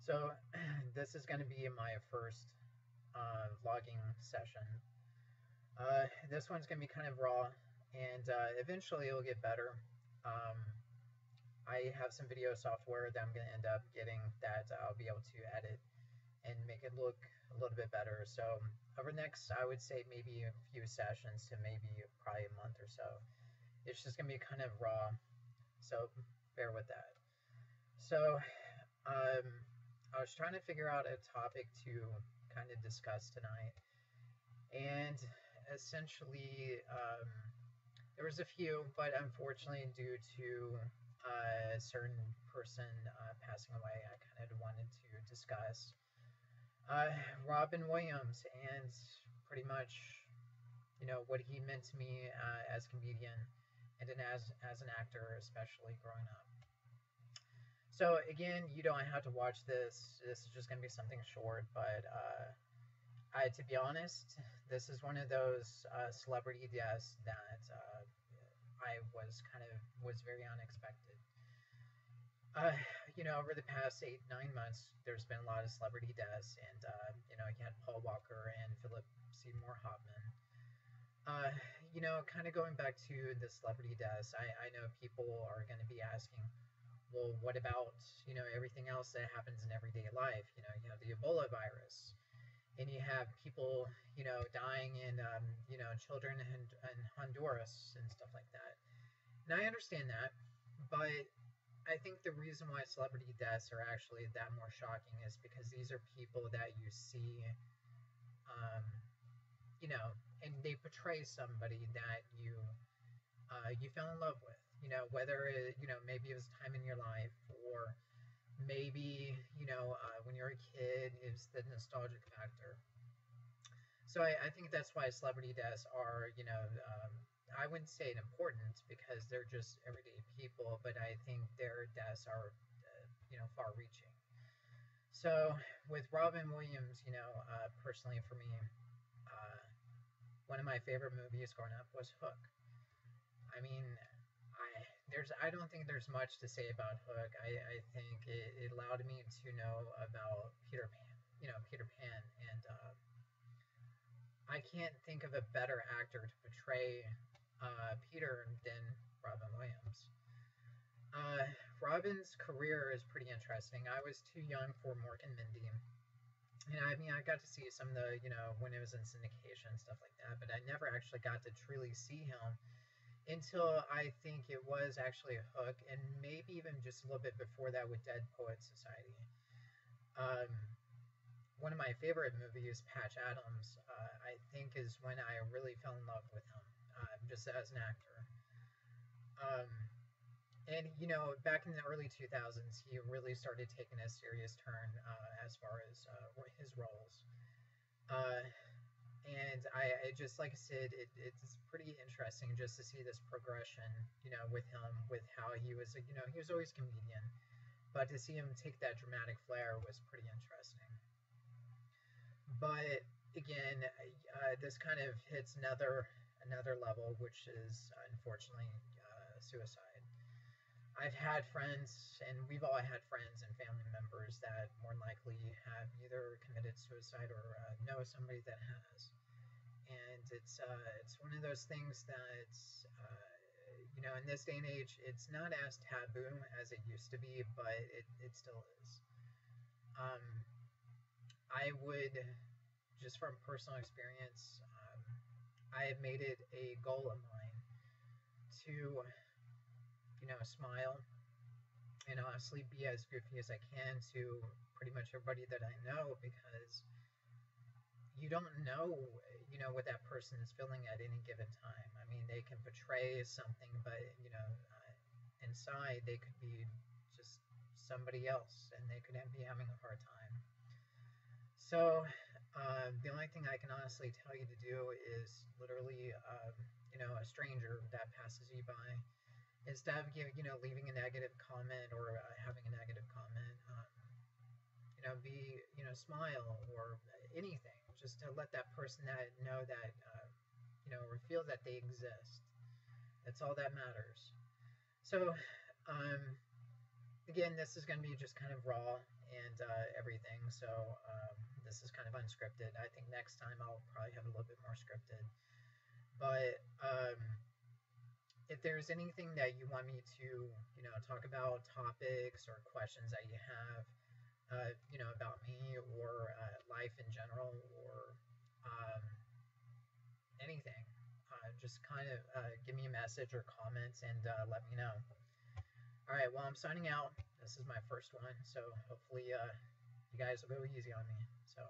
So this is going to be my first vlogging session. This one's going to be kind of raw, and eventually it'll get better. Um, I have some video software that I'm going to end up getting that I'll be able to edit and make it look a little bit better. So over the next, I would say maybe a few sessions to maybe probably a month or so. It's just going to be kind of raw, so bear with that. So um, I was trying to figure out a topic to kind of discuss tonight, and essentially there was a few, but unfortunately due to a certain person passing away, I kind of wanted to discuss Robin Williams and pretty much what he meant to me as a comedian and then as an actor, especially growing up. So again, you don't have to watch this. This is just going to be something short, but to be honest, this is one of those celebrity deaths that I was very unexpected. Uh, over the past 8, 9 months, there's been a lot of celebrity deaths, and you had Paul Walker and Philip Seymour Hoffman. Uh, kind of going back to the celebrity deaths, I know people are going to be asking, well, what about everything else that happens in everyday life? You have the Ebola virus, and you have people dying in children in Honduras and stuff like that. And I understand that, but I think the reason why celebrity deaths are actually that more shocking is because these are people that you see, um, you know, and they portray somebody that you fell in love with. Whether maybe it was time in your life, or maybe when you're a kid, it's the nostalgic factor. So I think that's why celebrity deaths are, I wouldn't say important because they're just everyday people, but I think their deaths are, far-reaching. So with Robin Williams, personally for me, uh, one of my favorite movies growing up was Hook. I mean, I don't think there's much to say about Hook. I think it allowed me to know about Peter Pan, Peter Pan, and I can't think of a better actor to portray Peter than Robin Williams. Robin's career is pretty interesting. I was too young for Mork and Mindy. And I mean, I got to see some of the, when it was in syndication and stuff like that, but I never actually got to truly see him until I think it was actually a Hook, and maybe even just a little bit before that with Dead Poets Society. Um, One of my favorite movies, Patch Adams, I think is when I really fell in love with him, just as an actor. Um, and back in the early 2000s, he really started taking a serious turn as far as his roles. Uh, and I just, like I said, it's pretty interesting just to see this progression, with him, with how he was, he was always a comedian, but to see him take that dramatic flair was pretty interesting. But again, this kind of hits another level, which is unfortunately suicide. I've had friends, and we've all had friends and family members that more than likely have either committed suicide or know somebody that has. And it's one of those things that in this day and age, it's not as taboo as it used to be, but it still is. Um, I would, just from personal experience, I have made it a goal of mine to, smile and honestly be as goofy as I can to pretty much everybody that I know, because you don't know, what that person is feeling at any given time. I mean, they can portray something, but, inside they could be just somebody else, and they could be having a hard time. So, the only thing I can honestly tell you to do is literally, a stranger that passes you by, instead of leaving a negative comment or having a negative comment, smile or anything, just to let that person know that, or feel that they exist. That's all that matters. So, again, again, this is going to be just kind of raw and everything, so this is kind of unscripted. I think next time I'll probably have a little bit more scripted. But if there's anything that you want me to, talk about, topics or questions that you have, about me or life in general or anything, just kind of give me a message or comments and let me know. All right, well, I'm signing out. This is my first one, so hopefully you guys will go easy on me. So.